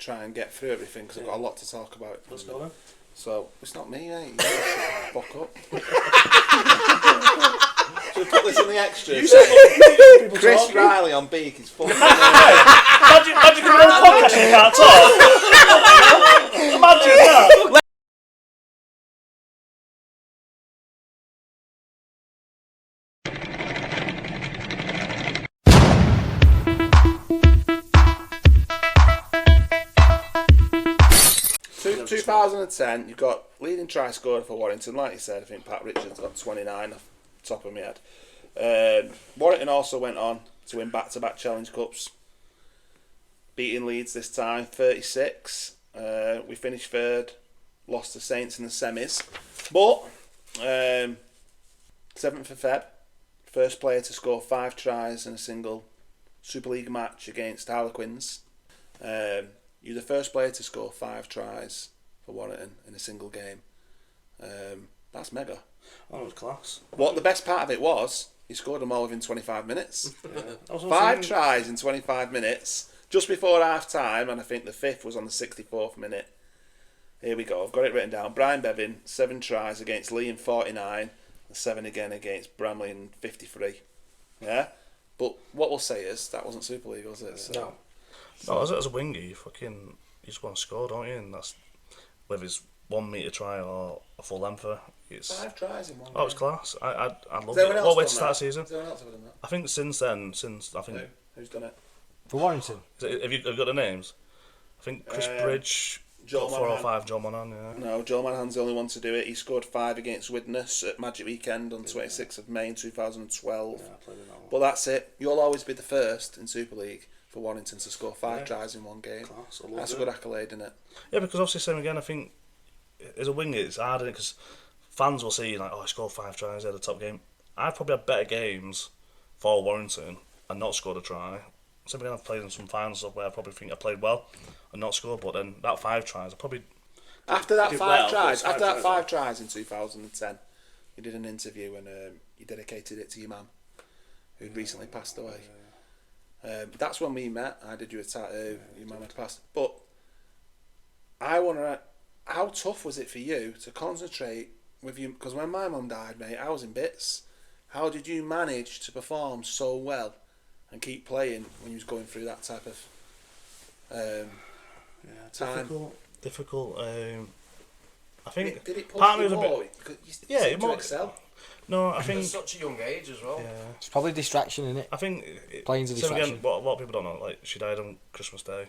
try and get through everything because I've got a lot to talk about. Let's go then. So, it's not me, mate. Fuck up. Should we put this in the extras? You said Chris talking. Riley on Beak is fucking Imagine you're on a podcast and you can't talk. Imagine that. 2010, you've got leading try scorer for Warrington. Like you said, I think Pat Richards got 29 off the top of my head. Warrington also went on to win back-to-back Challenge Cups, beating Leeds this time, 36. We finished third, lost to Saints in the semis. But, 7th of Feb, first player to score 5 tries in a single Super League match against Harlequins. You're the first player to score 5 tries for Warrington in a single game. That's mega. Oh, it was class. What the best part of it was, he scored them all within 25 minutes. Yeah. 5 tries in 25 minutes, just before half time, and I think the 5th was on the 64th minute. Here we go, I've got it written down. Brian Bevan, 7 tries against Lee in 49, and 7 again against Bramley in 53. Yeah? But what we'll say is, that wasn't Super League, was it? So, No, as a winger, you just want to score, don't you? And that's whether it's 1 metre try or a full lengther. It's 5 tries in one Oh, it's class. I love Has anyone it. else What way done to start that? season? Has anyone else ever done that? I think since then, I think Who's done it? For Warrington? have you got the names? I think Chris Bridge, Joel got 4 or Monahan. 5. Joel Monahan, yeah. No, Joel Monahan's the only one to do it. He scored 5 against Widnes at Magic Weekend on 26th of May in 2012. Yeah, I played in that one. But that's it. You'll always be the first in Super League for Warrington to score 5 tries in one game. Class, I love That's a it. good accolade, isn't it? Yeah, because obviously, same again. I think as a winger, it's hard because fans will see like, oh, I scored 5 tries, he had a top game. I've probably had better games for Warrington and not scored a try. Same again, I've played in some finals stuff where I probably think I played well and not scored, but then that 5 tries, I probably After that did 5 well, tries, but after that 5 5 tries in 2010, you did an interview and you dedicated it to your mum, who'd recently passed away. That's when we met. I did you a tattoo. Your mum had passed. But I wonder, how tough was it for you to concentrate with you? Because when my mum died, mate, I was in bits. How did you manage to perform so well and keep playing when you was going through that type of time? difficult. I think Did it push partly you was a bit. more? Because you Yeah, seem it to more- excel. No, I At think. such a young age as well. Yeah, It's probably distraction, innit? I think. Playing's a same distraction. again, what a lot of people don't know. Like she died on Christmas Day.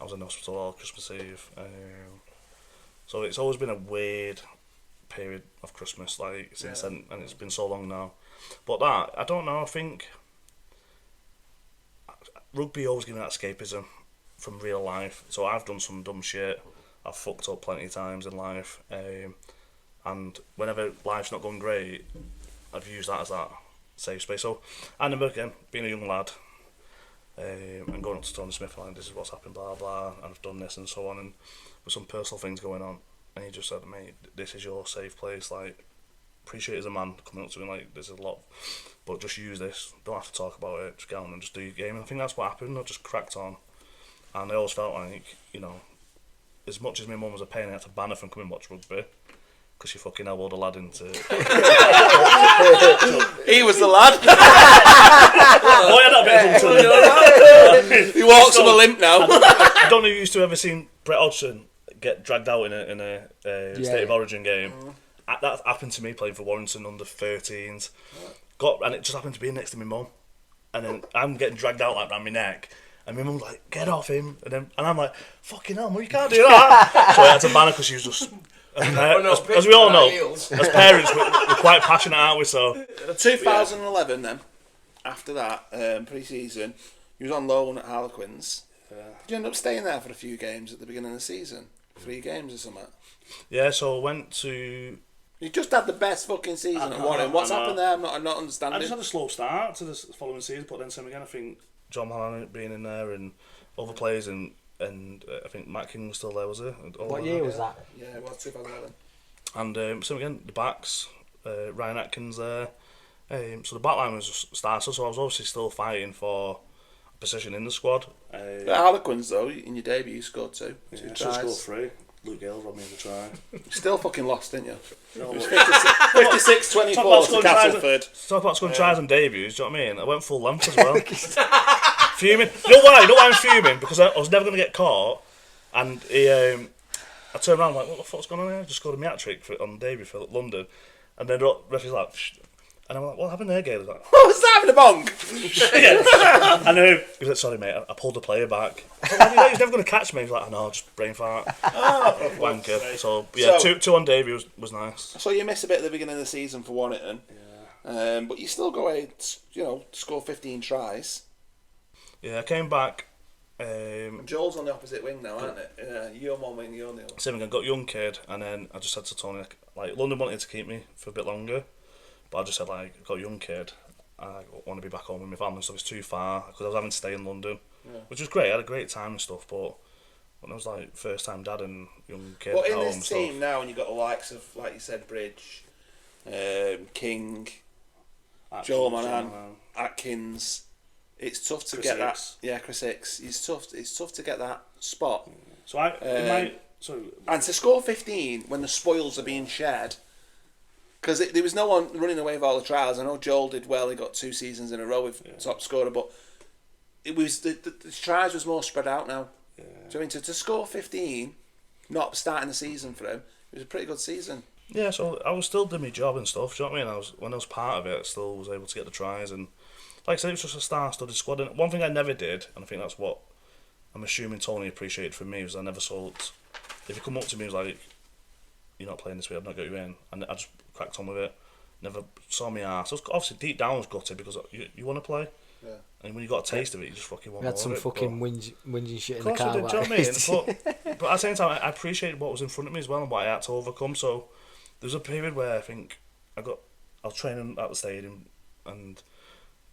I was in hospital all Christmas Eve. So it's always been a weird period of Christmas, like since then, and it's been so long now. But that, I don't know. I think rugby always gives me that escapism from real life. So I've done some dumb shit. I've fucked up plenty of times in life, and whenever life's not going great, I've used that as that safe space. So I remember again being a young lad. And going up to Tony Smith like, this is what's happened, blah blah, and I've done this and so on, and with some personal things going on, and he just said, mate, this is your safe place, like, appreciate it as a man coming up to me like, there's a lot, but just use this, don't have to talk about it, just get on and just do your game. And I think that's what happened. I just cracked on, and I always felt like, you know, as much as my mum was a pain, I had to ban her from coming and watch rugby because she fucking elbowed a lad into He was the lad. Oh, yeah, that bit. He walks on a limp now. I don't know if you used to ever seen Brett Hodgson get dragged out in a State of Origin game. That happened to me playing for Warrington under 13s. And it just happened to be next to my mum. And then I'm getting dragged out like around my neck. And my mum's like, get off him. And I'm like, fucking hell, Mum, you can't do that. So I had to ban her because she was just... As we all know, as parents, we're quite passionate, aren't we? So 2011 then, after that pre-season, you was on loan at Harlequins. Did you end up staying there for a few games at the beginning of the season? 3 games or something? yeah, so I went to... You just had the best fucking season at Warren. What's happened there? I'm not I understanding. just had a slow start to the following season, but then same again, I think John Monahan being in there and other players and I think Matt King was still there, was he? What year was that? Yeah, it was 2011. And same again, the backs, Ryan Atkins there. So the back line was just started, so I was obviously still fighting for a position in the squad. But Harlequins, though, in your debut, you scored two Should tries. score 3. Luke Gale robbed me in the try. You still fucking lost, didn't you? No, It was 56-24 to Castleford. Talk about scoring tries and debuts, do you know what I mean? I went full length as well. Fuming. You know why? You know why I'm fuming? Because I was never going to get caught, and I turned around like, what the fuck's going on here? I just scored a hat trick on debut for London, and then the referee's like, shh. And I'm like, what happened there, Gale? He's like, What was that, having a bonk? yeah. And he was like, sorry mate, I pulled the player back. He's never going to catch me. He's like, I know, just brain fart. Wanker. So yeah, two on debut was nice. So you missed a bit at the beginning of the season for Warrington. Yeah. But you still go out, score 15 tries. Yeah, I came back. Joel's on the opposite wing now, aren't it? Yeah, you're on one wing, you're on the other. Same again, got a young kid, and then I just said to Tony, like, London wanted to keep me for a bit longer, but I just said, like, I've got a young kid, I want to be back home with my family and stuff, it's too far, because I was having to stay in London, which was great, I had a great time and stuff, but when I was, like, first time dad and young kid But at in home this team now, and you've got the likes of, like you said, Bridge, King, Joel Monahan, Atkins, it's tough to get that. Yeah, Chris Hicks. It's tough to get that spot. So and to score 15 when the spoils are being shared, because there was no one running away with all the trials. I know Joel did well; he got 2 seasons in a row with top scorer, but it was the tries was more spread out now. Yeah. So I mean, to score 15, not starting the season for him, it was a pretty good season. Yeah, so I was still doing my job and stuff. Do you know what I mean? When I was part of it, I still was able to get the tries and. Like I said, it was just a star-studded squad. And one thing I never did, and I think that's what I'm assuming Tony appreciated from me, was I never sold. If he come up to me and was like, "You're not playing this week, I've not got you in," and I just cracked on with it. Never saw me ass. I was obviously deep down I was gutted because you want to play, and when you got a taste of it, you just fucking want more. We had some fucking whinging shit in the Of car. course I did, do you know what I mean? But at the same time, I appreciated what was in front of me as well and what I had to overcome. So there was a period where I think I was training at the stadium and.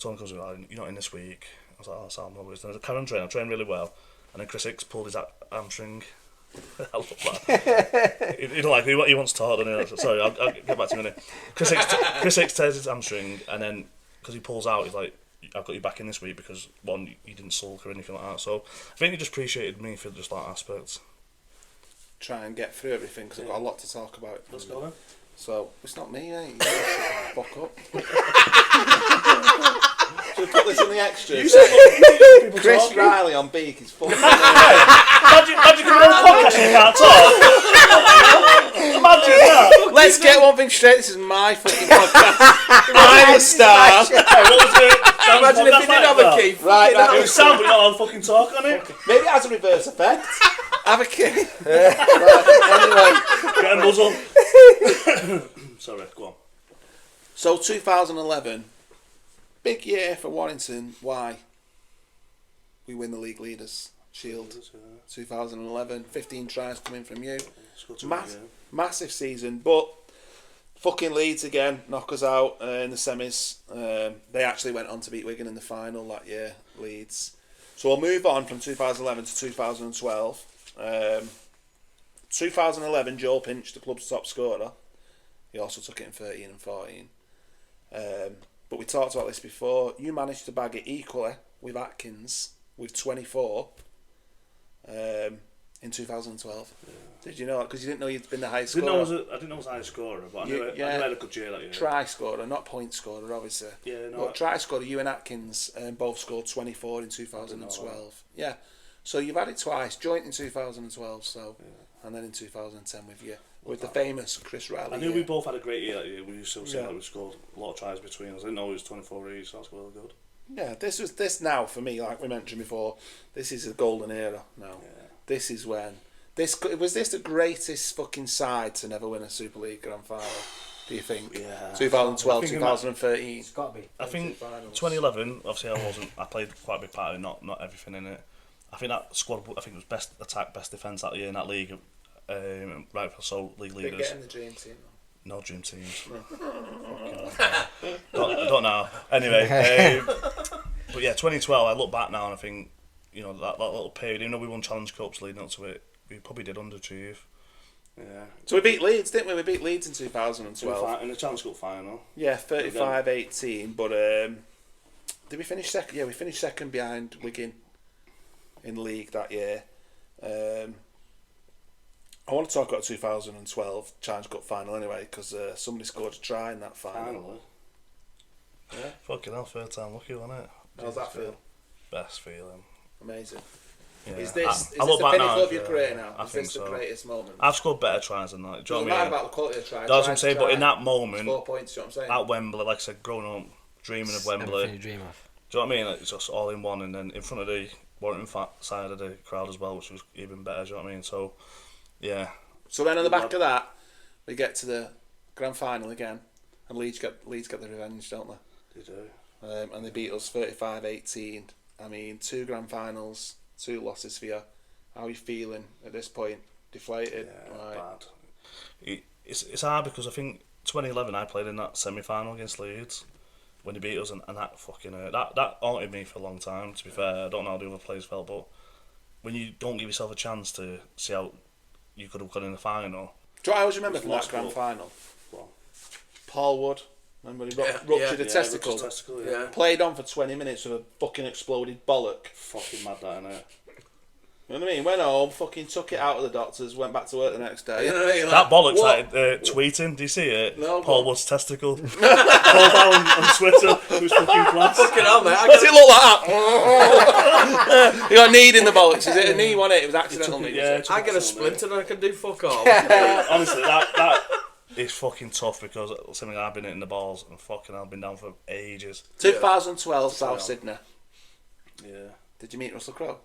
Tony comes in, like, you're not in this week. I was like, oh, Sam, no worries. Then I carried on training, I trained really well. And then Chris Hicks pulled his hamstring. I love that. You know, like, he wants to talk, doesn't he? Sorry, I'll get back to you in a minute. Chris Hicks tears his hamstring, and then, because he pulls out, he's like, I've got you back in this week because, one, you didn't sulk or anything like that. So I think he just appreciated me for just that aspect. Try and get through everything, because I've got a lot to talk about. Let's go then. So, it's not me, eh? You fuck up. Should we put this in the extras? Chris Riley on Beak is fucking Imagine coming on a podcast and you can't talk. Imagine that. Let's get one thing straight, this is my fucking podcast. I'm the star. Imagine if you didn't have a key. Right, It was sound, but you're not allowed to fucking talk on it. Maybe it has a reverse effect. Have a key. Right, anyway. Get a muzzle. Sorry, go on. So 2011, big year for Warrington. Why? We win the league leaders shield. 2011, 15 tries coming from you. Massive season, but fucking Leeds again knock us out in the semis. They actually went on to beat Wigan in the final that year, Leeds. So we'll move on from 2011 to 2012. 2011, Joel pinched the club's top scorer. He also took it in 13 and 14. But we talked about this before. You managed to bag it equally with Atkins with 24 in 2012. Yeah. Did you know that? Because you didn't know you'd been the highest scorer. I didn't know I was the highest scorer, but I knew I had a good year that year. Try scorer, not point scorer, obviously. Yeah, no. But try scorer, you and Atkins both scored 24 in 2012. Yeah. So you've had it twice, joint in 2012, and then in 2010 with you. With the famous Chris Riley. I knew we both had a great year that year. We used to say that we scored a lot of tries between us. I didn't know it was 24 each, so that's well good. Yeah, this now for me, like we mentioned before, this is a golden era now. Yeah. This is when was this the greatest fucking side to never win a Super League Grand Final? Do you think? Yeah. 2012, 2013. It's got to be. I think 2011. Obviously, I played quite a big part in it, not everything in it. I think that squad. I think it was best attack, best defence that year in that league. Right, so league leaders. Didn't get in the dream team. No dream teams. don't know. Anyway, but yeah, 2012. I look back now and I think, you know, that little period. Even though we won Challenge Cups leading up to it, we probably did underachieve. Yeah. So we beat Leeds, didn't we? We beat Leeds in 2012 in the Challenge Cup final. Yeah, 35-18. But Did we finish second? Yeah, we finished second behind Wigan in the league that year. I want to talk about 2012 Challenge Cup final anyway, because somebody scored a try in that final. Finally. Yeah. Fucking hell, third time lucky, wasn't it? How's that feel? Best feeling. Amazing. Yeah. Is this I look the back pinnacle now, of your career now? I Is think this the so. greatest moment? I've scored better tries than that. Do you know what I mean? About the quality of try. That's what I'm saying, but in that moment, 4 points, you know what I'm saying? at Wembley, like I said, growing up, dreaming of Wembley. Everything you dream of. Do you know what I mean? It's just all in one, and then in front of the Warrington side of the crowd as well, which was even better. Do you know what I mean? So, yeah. So then on the back of that, we get to the grand final again, and Leeds get the revenge, don't they? They do. And they beat us 35-18. I mean, 2 grand finals, 2 losses for you. How are you feeling at this point? Deflated? Yeah, Right. bad. It's hard because I think 2011 I played in that semi-final against Leeds when they beat us, and that fucking hurt. That haunted me for a long time, to be fair. I don't know how the other players felt, but when you don't give yourself a chance to see how you could have got in the final. Do you know what I always remember from that Lost grand goal. final? Well, Paul Wood. Remember he ruptured a yeah, testicle? ruptured testicle, yeah. Played on for 20 minutes with a fucking exploded bollock. Fucking mad that, innit? You know what I mean? Went home, fucking took it out of the doctors, went back to work the next day. You know what I mean? Like, That bollock what? started tweeting. Do you see it? No, Paul but- Wood's testicle. Paul down on Twitter. It was fucking class. Fucking hell, mate. Does it look like that? You got a knee in the bollocks. Is it a knee, wasn't it? It was accidental knee. Yeah, was it? I get a splinter and I can do fuck all. Honestly, that is fucking tough because something I've been hitting the balls and fucking I've been down for ages. 2012 South Sydney. Yeah. Did you meet Russell Crowe?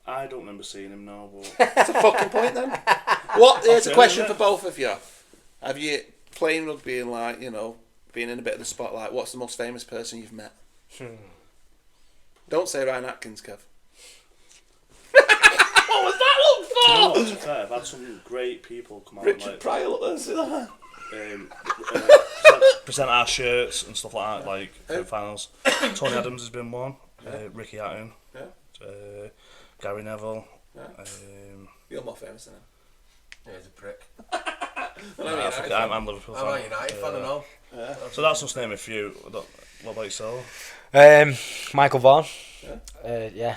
I don't remember seeing him now, but That's a fucking point then. What? Here's a Okay, question yeah. for both of you. Have you playing rugby and like, you know, being in a bit of the spotlight, what's the most famous person you've met? Don't say Ryan Atkins, Kev. What was that look for? you know what, to be fair, I've had some great people come out Richard and Pryor, look there, see that? present our shirts and stuff like that, like for finals. Tony Adams has been one. Ricky Hatton. Yeah. Gary Neville. Yeah. Um, You're more famous than him. Yeah, he's a prick. I'm Liverpool fan. I'm a United fan and all. So that's just name a few. What about yourself? Michael Vaughan. Yeah.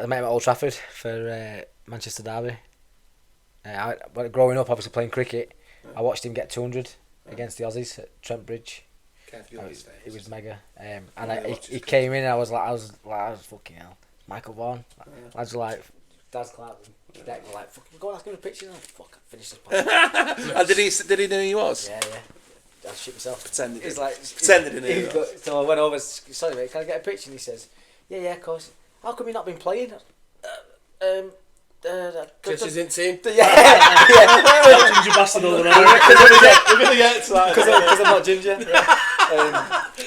I met him at Old Trafford for Manchester Derby. Growing up, obviously playing cricket, I watched him get 200 against the Aussies at Trent Bridge. Kev, you're his famous. It was mega. He came in and I was fucking hell. Michael Vaughan. I was like, Dad's Clark and Deck were like, fucking go and ask him a picture. And I'm like, fuck, I finished this podcast. And did he know who he was? Yeah. I shit myself. Pretended. He's like, Pretended he knew who he was. So I went over, sorry mate, can I get a picture? And he says, yeah, of course. How come you not been playing? Chris is in team. Yeah. Ginger bastard over there. We're gonna get to that. Because I'm not ginger.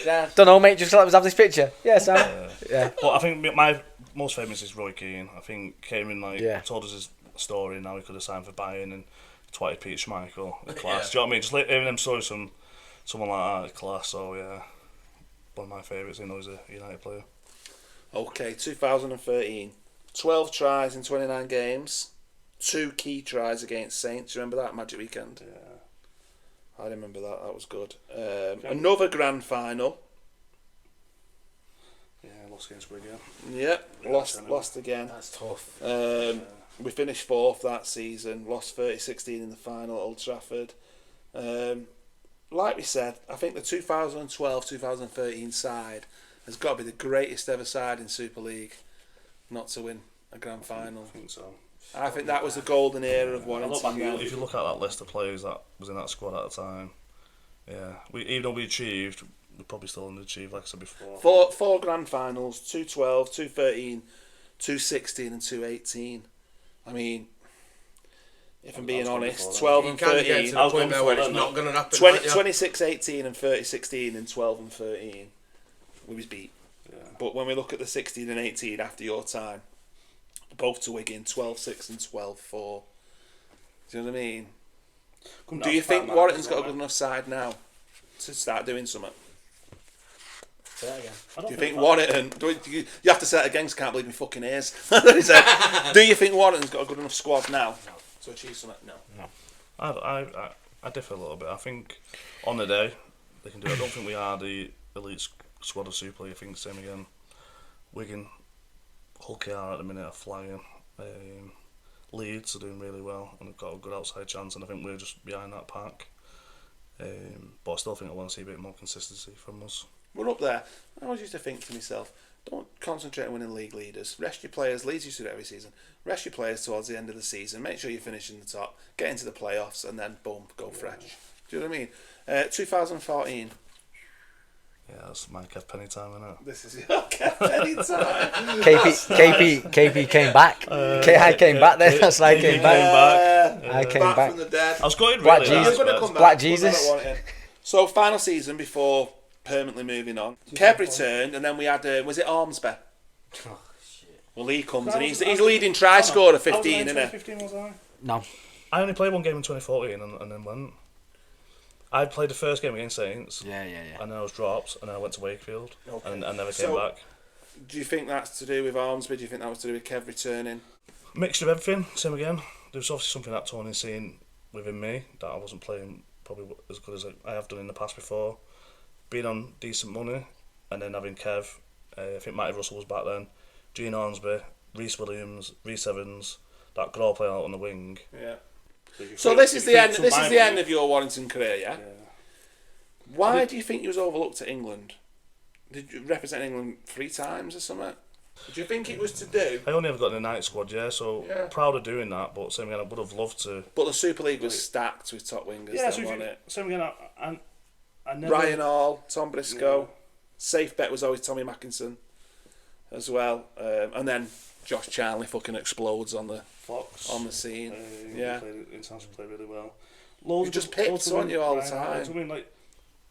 Yeah. Don't know, mate. Just let us have this picture. Yeah, Sam. Yeah. But I think my most famous is Roy Keane. I think came in told us his story and how he could have signed for Bayern and twatted Peter Schmeichel. Class. Do you know what I mean? Just hearing them stories from someone like that, class. So yeah, one of my favourites. I know he's a United player. Okay, 2013. 12 tries in 29 games. 2 key tries against Saints. You remember that Magic Weekend? Yeah. I remember that. That was good. Another grand final. Yeah, lost against Wigan. Yep, lost again. That's tough. We finished 4th that season. Lost 30-16 in the final at Old Trafford. Like we said, I think the 2012-2013 side has got to be the greatest ever side in Super League not to win a grand final. I think so. I think that was the golden era of I look Warrington. back, if you look at that list of players that was in that squad at the time, yeah, even though we achieved, we probably still underachieved, like I said before. Four grand finals, 212, 213, 216 and 218. I mean, if I'm being honest, 12 and 13, I was going to where it's not going to happen. 26-18 and 30-16 and 12 and 13, we was beat. Yeah. But when we look at the 16 and 18 after your time, both to Wigan, 12-6 and 12-4. Do you know what I mean? Do you think Warrington's got a good enough side now to start doing something? Say that again. Do you think Warrington... You have to say it again 'cause I can't believe my fucking ears. Do you think Warrington's got a good enough squad now to achieve something? No. I differ a little bit. I think on the day they can do it. I don't think we are the elite squad of Super League. I think same again. Wigan, Hull KR at the minute are flying. Leeds are doing really well and they've got a good outside chance, and I think we're just behind that pack. But I still think I want to see a bit more consistency from us. We're up there. I always used to think to myself, don't concentrate on winning league leaders. Rest your players. Leeds used to do it every season. Rest your players towards the end of the season. Make sure you finish in the top. Get into the playoffs, and then boom, go fresh. Do you know what I mean? 2014. Yeah, that's my Kev Penny time, isn't it? This is your Penny time. KP came back. I came back then. That's like I came back. Yeah. I came back back from the dead. I was going Black really Jesus. nice, You're but- gonna come Black back. Jesus. We're not wanting it. So final season before permanently moving on. Kev returned, and then we had was it Ormsby? Oh shit. Well, he comes and he's leading try scorer 15, isn't it? 15 was I? No. I only played one game in 2014 and then went. I played the first game against Saints. Yeah. And then I was dropped, and then I went to Wakefield, Okay. and I never came So- back. Do you think that's to do with Ormsby? Do you think that was to do with Kev returning? Mixture of everything, same again. There was obviously something that Tony's seen within me that I wasn't playing probably as good as I have done in the past before. Being on decent money, and then having Kev, I think Matty Russell was back then, Gene Ormsby, Rhys Williams, Rhys Evans, that could all play out on the wing. Yeah. So this is the end. This is the end of your Warrington career, yeah. Yeah. Why do you think you was overlooked at England? Did you represent England 3 times or something? Do you think it was to do? I only ever got in the night squad, so Yeah. proud of doing that, but same again, I would have loved to. But the Super League was stacked with top wingers. Yeah, then, so wasn't it? same again, I never. Ryan Hall, Tom Briscoe. Safe bet was always Tommy Mackinson as well. And then Josh Charnley fucking explodes on the Fox scene. Yeah. Played international, played really well. You just picked, weren't you, all the time? I mean, like,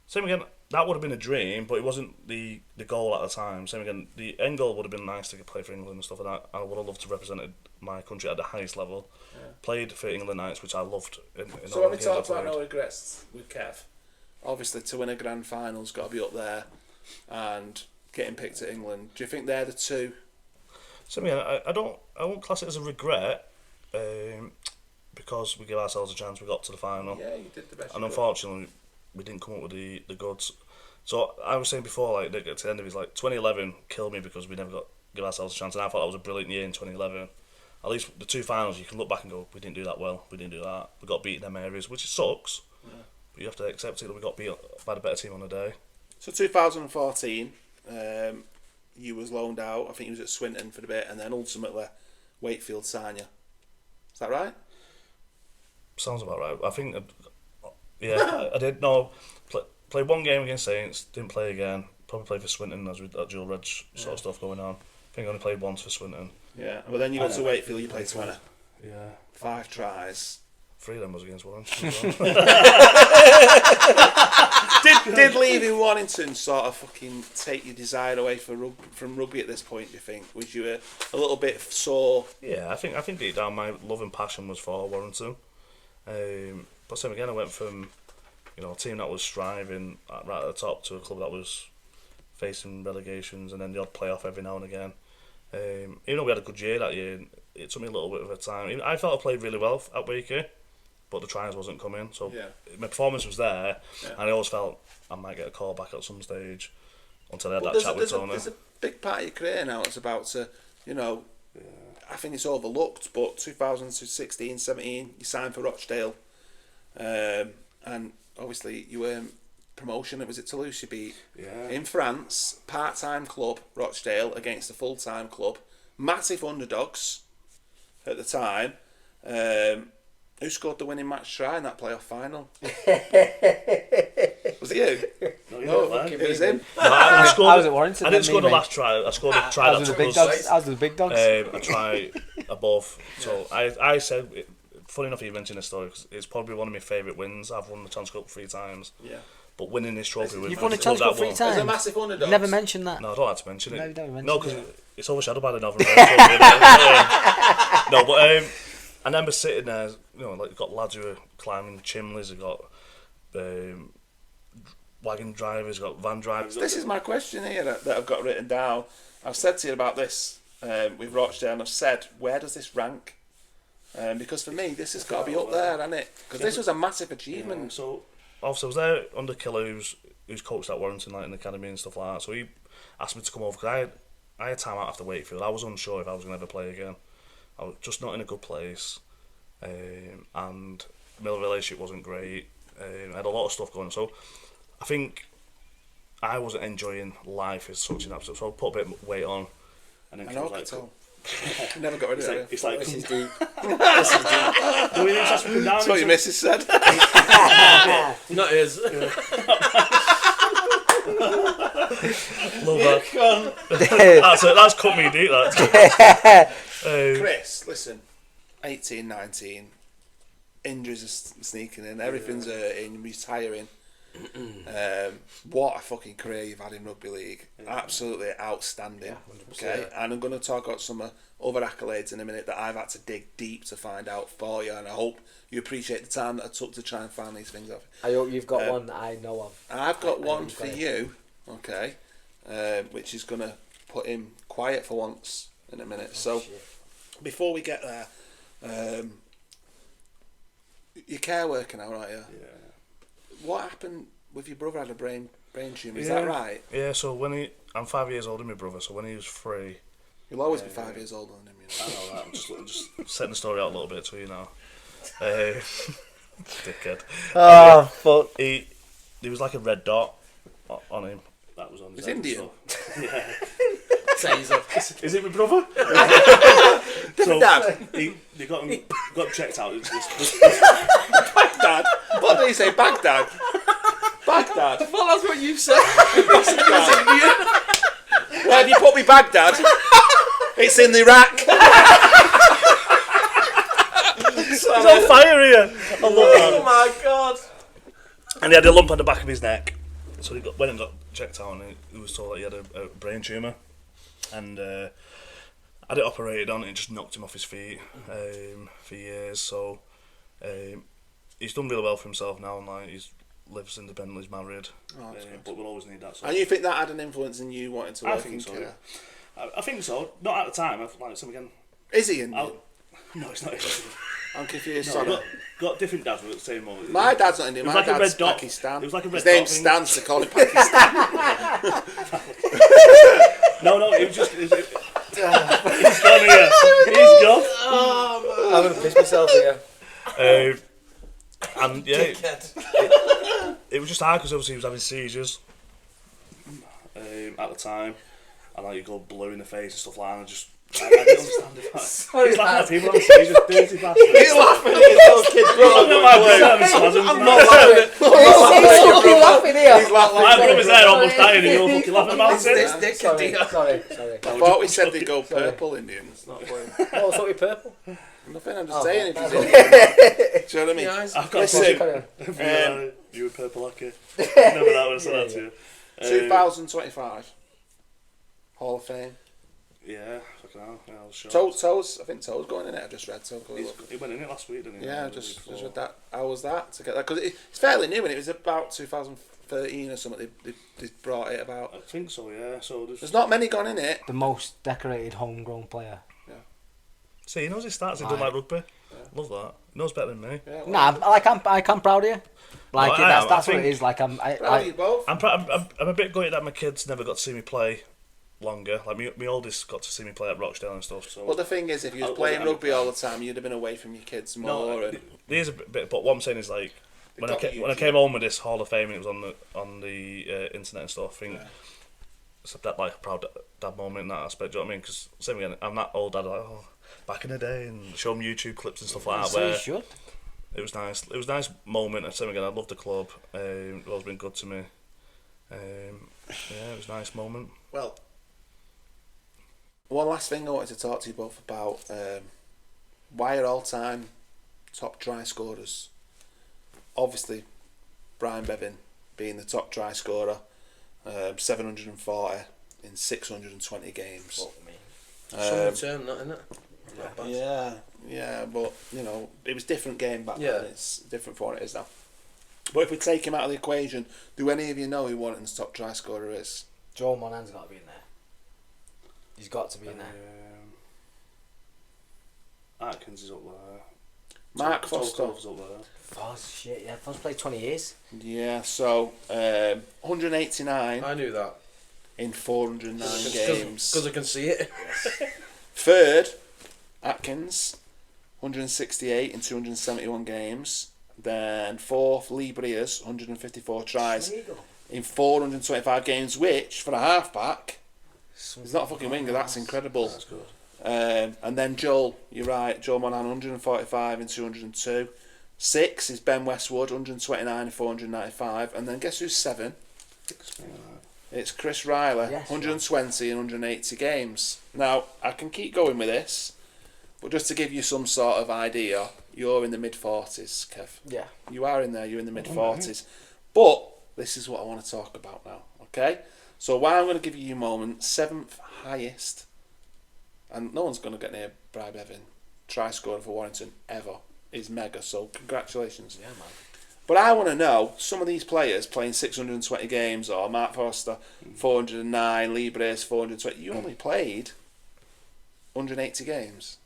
same again. That would have been a dream, but it wasn't the goal at the time. Same again. The end goal would have been nice to play for England and stuff like that. I would have loved to represent my country at the highest level. Yeah. Played for England Knights, which I loved. In So all when the we games I talked about played. no regrets with Kev, obviously to win a grand final's got to be up there, and getting picked at England. Do you think they're the two? So I won't class it as a regret, because we gave ourselves a chance. We got to the final, Yeah, you did the best. and you could. unfortunately, we didn't come up with the goods. So I was saying before, like at the end of his 2011 killed me because we never give ourselves a chance, and I thought that was a brilliant year in 2011. At least the 2 finals, you can look back and go, we didn't do that well, we didn't do that, we got beat in them areas, which sucks. Yeah. But you have to accept it that we got beat by the better team on the day. So 2014, you was loaned out. I think you was at Swinton for a bit, and then ultimately Wakefield signed you. Is that right? Sounds about right. I think, I did. No, played one game against Saints, didn't play again. Probably played for Swinton as with that dual reg sort of stuff going on. I think I only played once for Swinton. Yeah. Well, then you go to Wakefield. You played 20. Yeah. 5 tries. 3 of them was against Warrington. as well. Did leaving Warrington sort of fucking take your desire away from rugby at this point? Do you think? Was you a little bit sore? Yeah, I think deep down my love and passion was for Warrington. But same again, I went from a team that was striving right at the top to a club that was facing relegations and then the odd playoff every now and again. Even though we had a good year that year, it took me a little bit of a time. I felt I played really well at Wakey, but the tries wasn't coming. So my performance was there, and I always felt I might get a call back at some stage until I had that chat with Tony. There's a big part of your career now. It's about to, I think it's overlooked, but 2016, 17, you signed for Rochdale, and obviously you were promotion. Was it Toulouse you beat? Yeah. In France, part-time club Rochdale against a full-time club, massive underdogs at the time. Who scored the winning match try in that playoff final? Was it you? No, It was him. I was at Warrington. I didn't score the last try. I scored a try I that was with took the big us. dogs. I was with the big dogs. A try above. So I said, funny enough, you mentioned this story because it's probably one of my favourite wins. I've won the Chance Cup 3 times. Yeah. But winning this trophy with You've won a Chance Cup 3 There's times. a massive underdog. Never mentioned that. No, I don't like to mention it. No, you don't mention No, because it. it's overshadowed by the Northern Trophy. No, but I remember sitting there, like got lads who are climbing chimneys, they've got wagon drivers, got van drivers. This is my question here that I've got written down. I've said to you about this with Rochdale, and I've said, where does this rank? Because for me, this has got to be up there, hasn't it? Because this was a massive achievement. So, obviously, I was there under Killoos. who's coached at Warrington, like in the academy and stuff like that. So he asked me to come over because I had time out after Wakefield. I was unsure if I was going to ever play again. I was just not in a good place, and my relationship wasn't great. I had a lot of stuff going on, so I think I wasn't enjoying life as such in that. So I put a bit of weight on, and then I know, I can tell. Never got rid of it. It's like This is deep. No, he didn't ask me to come down. That's what your missus said. Not his. Love that. That's cut me deep. That. Chris, listen. 18, 19. Injuries are sneaking in. Everything's hurting. Retiring. What a fucking career you've had in rugby league. Absolutely outstanding. Okay, and I'm going to talk about some other accolades in a minute that I've had to dig deep to find out for you, and I hope you appreciate the time that I took to try and find these things out. I hope you've got one that I know of. I've got one for you, okay, which is going to put him quiet for once in a minute. Before we get there, your care worker now, aren't you? Yeah. What happened with your brother? Had a brain tumour, is that right? Yeah, so I'm 5 years older than my brother, so when he was 3... You'll always be 5 years older than him, you know. I know that, I'm just setting the story out a little bit to you now. Dickhead. Oh, fuck. He was like a red dot on him. That was on his He's head, Indian? so- yeah. Is it my brother? So Dad. they got him checked out. Baghdad? What did he say? Baghdad? Baghdad? Well, that's what you said. Where have you put me, Baghdad? It's in Iraq. He's on fire here. I love that. Oh my god. And he had a lump on the back of his neck. So he went and got checked out, and he was told that he had a brain tumour. And had it operated on, and it just knocked him off his feet for years. So he's done really well for himself now, and like he lives independently, he's married. Oh, but we'll always need that. So. And you think that had an influence in you wanting to work in so. care? I think so. Not at the time. I've like some again. Is he Indian? No, it's not. I'm confused. No, got different dads at the same moment. My dad's not Indian. It was My like a dad's red dot. Pakistan. It was like a red His name's dot Stan, so call him Pakistan. No, it was just. He's gone here. He's gone. Oh, I'm going to piss myself here. And yeah, it was just hard because obviously he was having seizures at the time, and like you go blue in the face and stuff like that. I didn't understand it. He's laughing at people having seizures, dirty bastard. He's laughing at his little kid brother. I'm not laughing. He's fucking laughing here. He's laughing. My brother's there almost dying and you're fucking laughing about This it. dick Sorry. I thought we said they go purple Indians, not blue. Oh, I thought you purple. Nothing, I'm just saying if he's Indian. Do you know what I mean? Yeah, I've got Listen, you were purple lucky. Never that would have said that to you. 2025 Hall of Fame. Yeah, fucking hell. Yeah, I was shocked. Toes, I think Toes going in it. I just read Toes going. He went in it last week, didn't he? Yeah, I just read that. How was that to get that? Because it's fairly new, and it was about 2013 or something. They brought it about. I think so, yeah. So There's not many gone in it. The most decorated homegrown player. See, he knows his stats. He done like rugby. Love that. He knows better than me. Yeah, well, Nah, I'm proud of you. Like No, I am. that's I what it think- is. Like proud of you both. I'm a bit gutted that my kids never got to see me play longer. Like my oldest got to see me play at Rochdale and stuff. So Well, the thing is, if you was playing rugby all the time, you'd have been away from your kids more. And there's a bit. But what I'm saying is like when I got came home with this Hall of Fame and it was on the internet and stuff. I think it's that like a proud dad moment in that aspect. Do you know what I mean? Because same again, I'm that old dad. Like back in the day and show them YouTube clips and stuff like that. So Where you should. it was nice. It was a nice moment. And same again, I love the club. It's always been good to me. Yeah, it was a nice moment. well, one last thing I wanted to talk to you both about. Why are all-time top try scorers? Obviously, Brian Bevan being the top try scorer, 740 in 620 games. Fuck me. Some return, that, isn't it? Yeah, but you know, it was a different game back Yeah. then. It's different from what it is now. But if we take him out of the equation, do any of you know who Warrington's top try scorer is? Joe Monan's got to be in there. He's got to be in there. Atkins is up there. Mark Foster. Up there. Foz, shit, yeah. Foz played 20 years. Yeah, so 189 I knew that. in 409 games. Because I can see it. Third, Atkins, 168 in 271 games. Then fourth, Lee Breers, 154 tries in 425 games, which, for a halfback, is not a fucking winger, that's incredible. That's good. And then Joel, you're right, Joel Monahan, 145 in 202. 6 is Ben Westwood, 129 in 495. And then guess who's 7? It's Chris Riley, Yes, 120 in 180 games. Now, I can keep going with this, but just to give you some sort of idea, you're in the mid-40s, Kev. Yeah. You are in there, you're in the mid-40s. But this is what I want to talk about now, okay? So while I'm going to give you your moment, 7th highest, and no one's going to get near Bri Bevan, try scoring for Warrington ever, is mega, so congratulations. Yeah, man. But I want to know, some of these players playing 620 games, or Mark Forster, 409, Lee Brace, 420, you only played 180 games.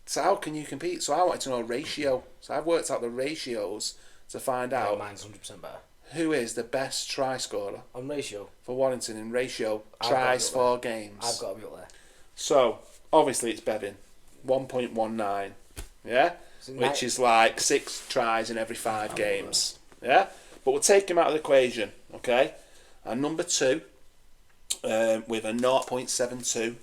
So how can you compete? So I wanted to know a ratio. So I've worked out the ratios to find out Mine's 100% better. who is the best try scorer On ratio, for Warrington in ratio I've tries got to for games. I've got to be up there. So obviously it's Bevan, 1.19, yeah, which is like 6 tries in every 5 games, yeah. But we'll take him out of the equation, okay. And number 2, with a 0.72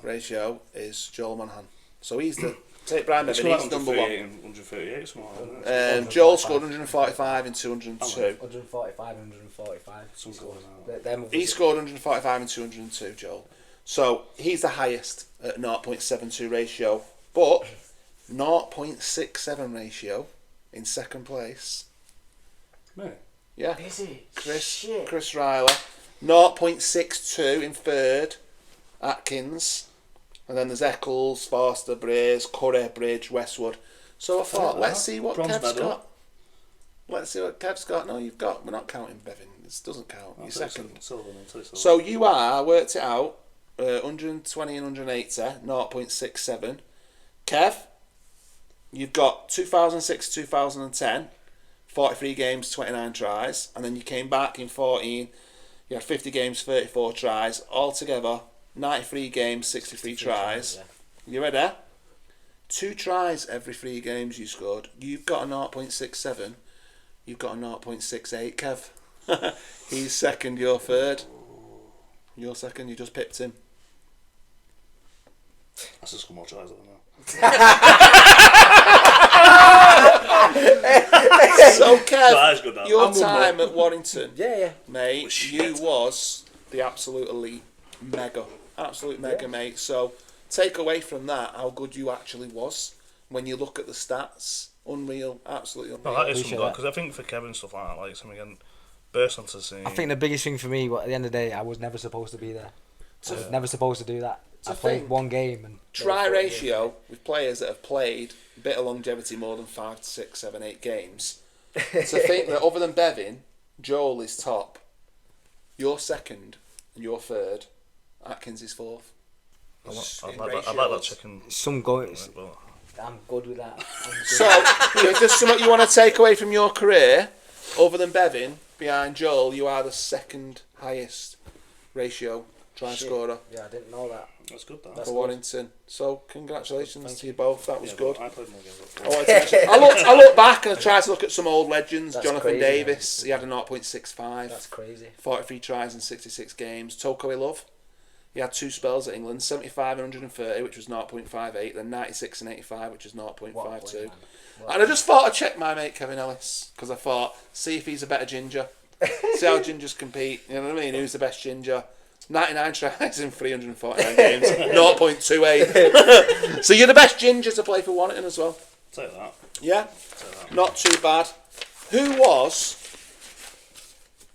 ratio, is Joel Monahan. So he's the take Brian Bevan. He's number 1. 138, something like that. Joel scored 145 in 202. 145 and 145. He scored 145 in 202, Joel. So he's the highest at 0.72 ratio, but 0.67 ratio in second place. Me? Yeah, Is it? Chris Riley. 0.62 in third, Atkins. And then there's Eccles, Forster, Brace, Curry, Bridge, Westwood. So I thought, let's see what Bronze Kev's medal. got. Let's see what Kev's got. No, you've got. We're not counting Bevan. This doesn't count. You're second. So you are, I worked it out, 120 and 180, 0.67. Kev, you've got 2006 2010, 43 games, 29 tries. And then you came back in 14, you had 50 games, 34 tries. Altogether, 93 games, 63 tries. You ready? 2 tries every 3 games you scored. You've got a 0.67. You've got a 0.68, Kev. He's second, you're third. You're second, you just pipped him. That's just more tries than that. So Kev, Good, that. your time at Warrington, Yeah. mate, you was the absolute elite, mega, absolute mega, mate. So take away from that how good you actually was when you look at the stats. Unreal, absolutely unreal. No, that is Appreciate something that. because I think for Kevin stuff like that, like something again, burst onto the scene. I think the biggest thing for me, at the end of the day, I was never supposed to be there. I was never supposed to do that. I played think. 1 game and Try ratio with players that have played a bit of longevity, more than 5, 6, 7, 8 games. To think that other than Bevan, Joel is top, you're second, and you're third, Atkins is fourth. I'd like that chicken. some goals. But I'm good with that. So, if there's something you want to take away from your career, other than Bevan, behind Joel, you are the second highest ratio try scorer Yeah, I didn't know that. that's good. for Warrington. So, congratulations to you both. That was good. I played more games. I wanted to mention- I looked back and I tried to look at some old legends. That's Jonathan crazy, Davis, he had a 0.65. That's crazy. 43 tries in 66 games. Toko Love, he had 2 spells at England, 75 and 130, which was 0.58, then 96 and 85, which was 0.52. And I just thought I'd check my mate Kevin Ellis, because I thought, see if he's a better ginger. See how gingers compete. You know what I mean? Who's the best ginger? 99 tries in 349 games, 0.28. So you're the best ginger to play for Warrington as well. Take that. Yeah? Not too bad. Who was,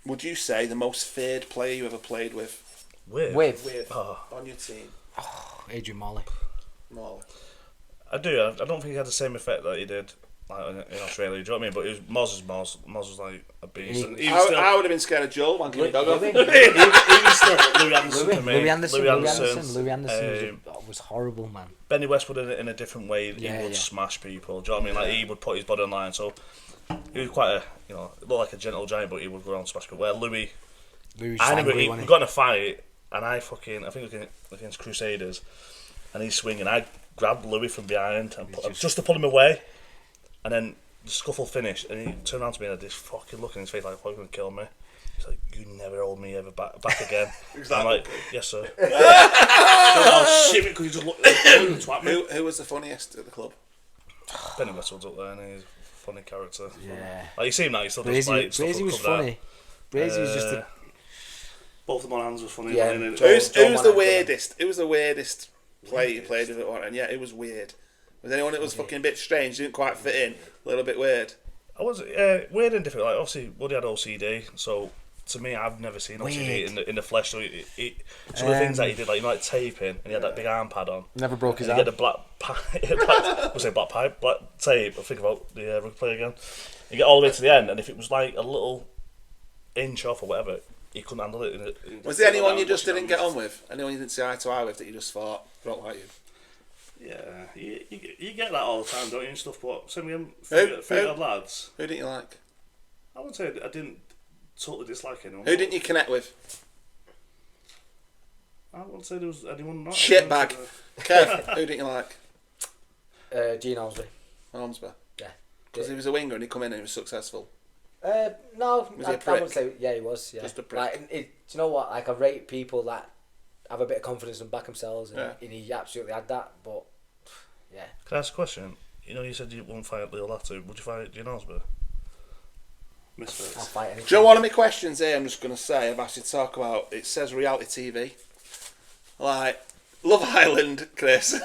would you say, the most feared player you ever played with? With On your team? Adrian Morley. Morley. I do. I don't think he had the same effect that he did like in Australia. Do you know what I mean? But it was Moz. Moz was like a beast. And I would have been scared of Joel. Man, give me dog off. Even still, Louis Anderson. Louis Anderson was horrible, man. Benny Westwood in a different way. He would smash people. Do you know what I mean? Like he would put his body on line. So he was quite a, looked like a gentle giant, but he would go around and smash people. Where Louis I remember we got in a fight, and I think it was against Crusaders, and he's swinging. I grabbed Louis from behind and just to pull him away, and then the scuffle finished, and he turned around to me and had this fucking look in his face like, "What, are you going to kill me?" He's like, "You never hold me ever back again." Exactly. I'm like, "Yes, sir." Oh shit! Because he just looked at me. Who was the funniest at the club? Benny Westwood's up there, and he's a funny character. Yeah. Like you see him now, he still does like stuff. Brazy was funny. Brazy was just both of my hands were funny. Yeah. Who's the weirdest? Who was the weirdest player you played with at one? And yeah, it was weird. Was anyone that was fucking a bit strange? Didn't quite fit in. A little bit weird. I was weird and different. Like obviously, Woody had OCD, so to me, I've never seen OCD in the flesh. So some of the things that he did, like taping, and he had that big arm pad on. Never broke his arm. He had a black tape. I think about the rugby player again. You get all the way to the end, and if it was like a little inch off or whatever, he couldn't handle it. Was there anyone you just didn't get on with? Anyone you didn't see eye to eye with that you just thought, don't like you? Yeah, you get that all the time, don't you, and stuff, but same with them lads. Who didn't you like? I wouldn't say I didn't totally dislike anyone. Who didn't you connect with? I wouldn't say there was anyone not. Shitbag. Kev, who didn't you like? Gene Ormsby. Ormsby? Yeah. Because he was a winger and he come in and he was successful. No, was he a prick? I wouldn't say. Yeah, he was. Yeah. Just a prick. Like, do you know what? Like, I rate people that have a bit of confidence and back themselves, and he absolutely had that. But yeah. Can I ask a question? You said you wouldn't fight Leo Lato. Would you fight Gene Osborne? Misfits. I'll fight anything. Do you know one of my questions here? I'm just going to say, I've asked you to talk about. It says reality TV. Like Love Island, Chris. What?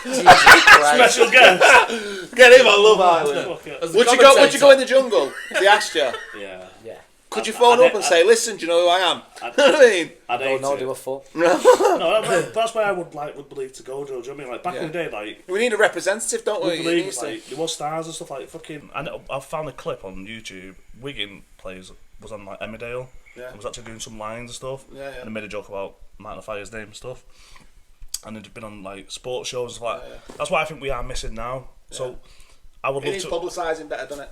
Special guest. Get him on Love Island. Would you go in the jungle? If they asked you. Yeah. Yeah. Could you phone up and say, "Listen, do you know who I am?" You know what I mean? No, do a fuck. No, that's why I would believe to go, Joe. Do you know what I mean? Like back in the day, like we need a representative, don't we? Believe, like, there was stars and stuff like fucking. I found a clip on YouTube. Wigan was on like Emmerdale. Yeah. And was actually doing some lines and stuff. Yeah. And they made a joke about Martin Fire's name and stuff. And it'd been on like sports shows and stuff like that. That's what I think we are missing now. Yeah. So I would love to publicising better, doesn't it?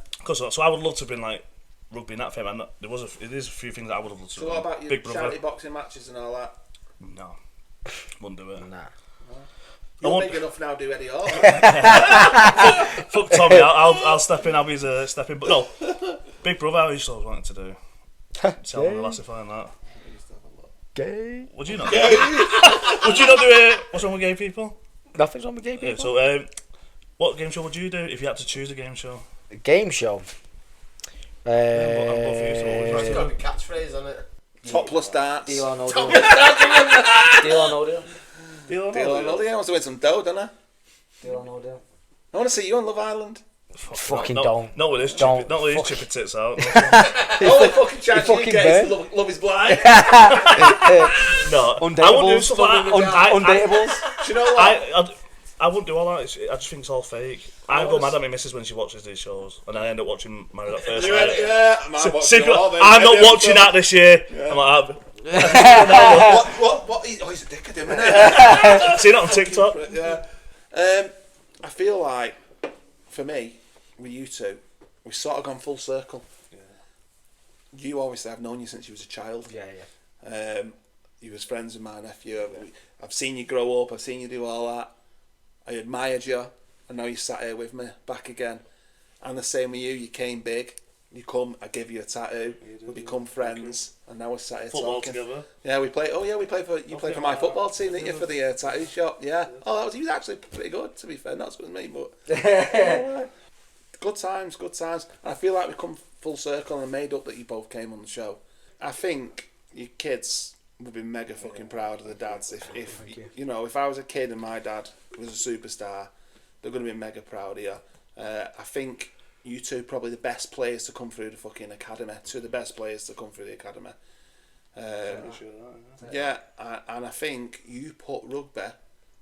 So I would love to have been like rugby in that fame. And it is a few things that I would have loved to. So what about your charity boxing matches and all that? No, wouldn't do it. Nah. You're big enough now to do Eddie Hall. Fuck Tommy, I'll step in. I'll be his step in. But no, Big Brother. I used to always wanted to do. Tell me the last if I that. Gay. Would you not? Would you not do it? What's wrong with gay people? Nothing's wrong with gay people. Yeah, so, what game show would you do if you had to choose a game show? A game show. It's got a catchphrase on it. Topless darts. Deal or no deal. Deal or no deal. Deal or no deal. I want to win some dough, don't I? Deal or no deal. I want to see you on Love Island. Fucking don't. Not with his chippy tits out. All the fucking chance you get is Love is Blind. No, Undateables. I wouldn't do stuff like that. Undateables. Do you know what? I wouldn't do all that. I just think it's all fake. I go mad at my missus when she watches these shows, and I end up watching Married at First Sight. Yeah, I'm not watching that this year. Yeah. I'm like, what? He's a dickhead, isn't he? Seen it on TikTok. Yeah. I feel like, for me, with you two, we've sort of gone full circle. Yeah. You obviously, I've known you since you was a child. Yeah. You was friends with my nephew. Yeah. I've seen you grow up. I've seen you do all that. I admired you. And now you sat here with me back again. And the same with you. You came big. You come. I give you a tattoo. We become friends. And now we're sat here football talking. Together. Yeah, we play. Oh yeah, we play for you. Play for my football team, didn't you? For the tattoo shop. Yeah. Oh, he was actually pretty good. To be fair, not as good as me, but. Good times. And I feel like we've come full circle and made up that you both came on the show. I think your kids would be mega fucking proud of the dads if you know, if I was a kid and my dad was a superstar, they're going to be mega proud of you. I think you two are probably the best players to come through the fucking academy. Two of the best players to come through the academy. Yeah, and I think you put rugby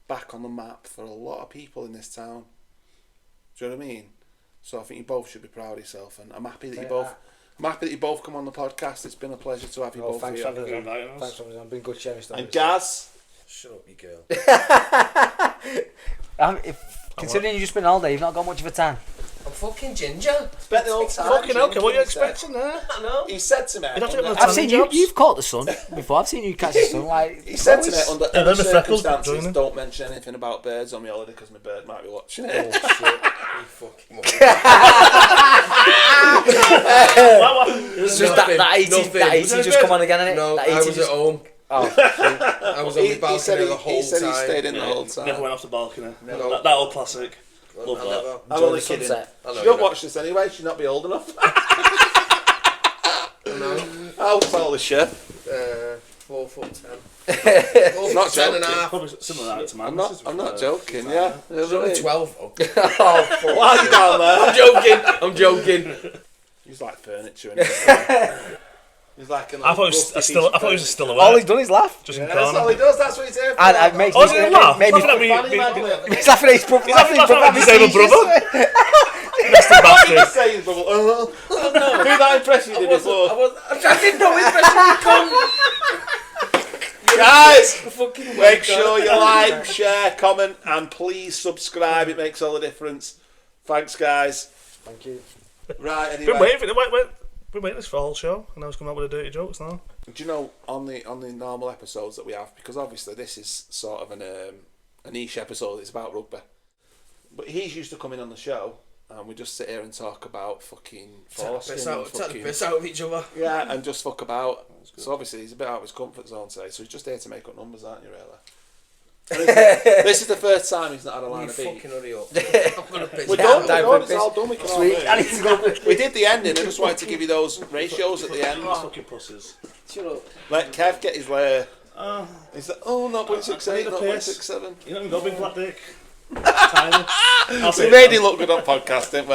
back on the map for a lot of people in this town. Do you know what I mean? So I think you both should be proud of yourself, and I'm happy that Say you both. that. I'm happy that you both come on the podcast. It's been a pleasure to have you both Thanks here. for having us on. Inviting us. Thanks for having us on. Been good sharing stories. And Gaz, Shut up, you girl. Considering you've just been all day, you've not got much of a tan. I'm fucking ginger. spent the whole time. Fucking hell, what are you he said- expecting there? I know. He said to me. You'd have to get under- my I've seen you. jobs. You've caught the sun before. I've seen you catch the sun. Like He said to me always- under Yeah, any them are freckles, circumstances, joining. don't mention anything about birds on my holiday because my bird might be watching Oh it. shit! You fucking It's just that 80s, that 80s just come on again, innit? No, That I 80s was just- at home. Oh, I was on the He balcony said the whole he said time. he stayed in the whole time. Never went off the balcony. No. That old classic. Love that. Never. I'm only the kidding. sunset. I know She you don't know. watch this anyway. She'll not be old enough. No. How tall is she? 4 foot 10. 4 Not foot 10 and a joking. half. Probably similar height to mine. I'm not joking. Yeah. She's only 12 though. Why are you down there? I'm joking. He's like furniture. Isn't he? He's like an. I thought he was still awake. all he's done is laugh. Just Yeah, in the that's all corner. he does. That's what he's here for. And it makes Oh, is it a laugh? made me. Laughing at me, Funny me- man, He's laughing at his brother. laughing at having his disabled seizures. Nasty What did you bastard. say? Do that impression you did before. I didn't know his question. Guys, make sure you like, share, comment, and please subscribe. It makes all the difference. Thanks, guys. Thank you. Right, Been anyway. waiting for been waiting this for the whole show, and I was coming up with the dirty jokes now. Do you know, on the normal episodes that we have, because obviously this is sort of a niche episode, it's about rugby. But he's used to coming on the show, and we just sit here and talk about fucking Take the foreskin piss and out, take the fucking... piss out of each other. Yeah, and just fuck about. So obviously he's a bit out of his comfort zone today, so he's just here to make up numbers, aren't you, really? This is the first time he's not had a line You of beat. fucking hurry up. I'm gonna piss We're you done, out. we're done, it's all done, we can all Sweet. move. I need to go. We did the ending, I just wanted to give you those ratios at the end. Fucking pussies. Shut up. Let Kev get his layer. He's like, oh, 0.68, I need a piss. 0.67. You know, we've got a big black dick. Tiny. I'll say We it made now. him look good on podcast, didn't we?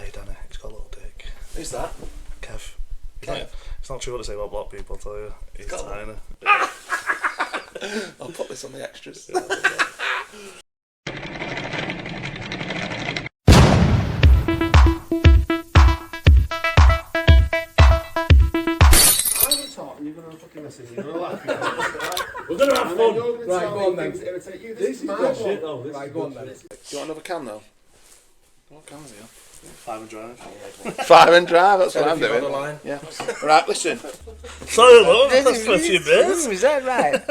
Hey Danny, he's got a little dick. Who's that? Kev. It's not true what they say about black people, I'll tell you. He's tiny. I'll put this on the extras. We're gonna have fun. Right, go on then. This is my shit though. Right, go on then. Do you want another can though? What can is it? 5 and drive. 5 and drive, that's what I'm If you're on the doing. line. Yeah. Right, listen. Sorry, love, that's for a few bits. Is that right?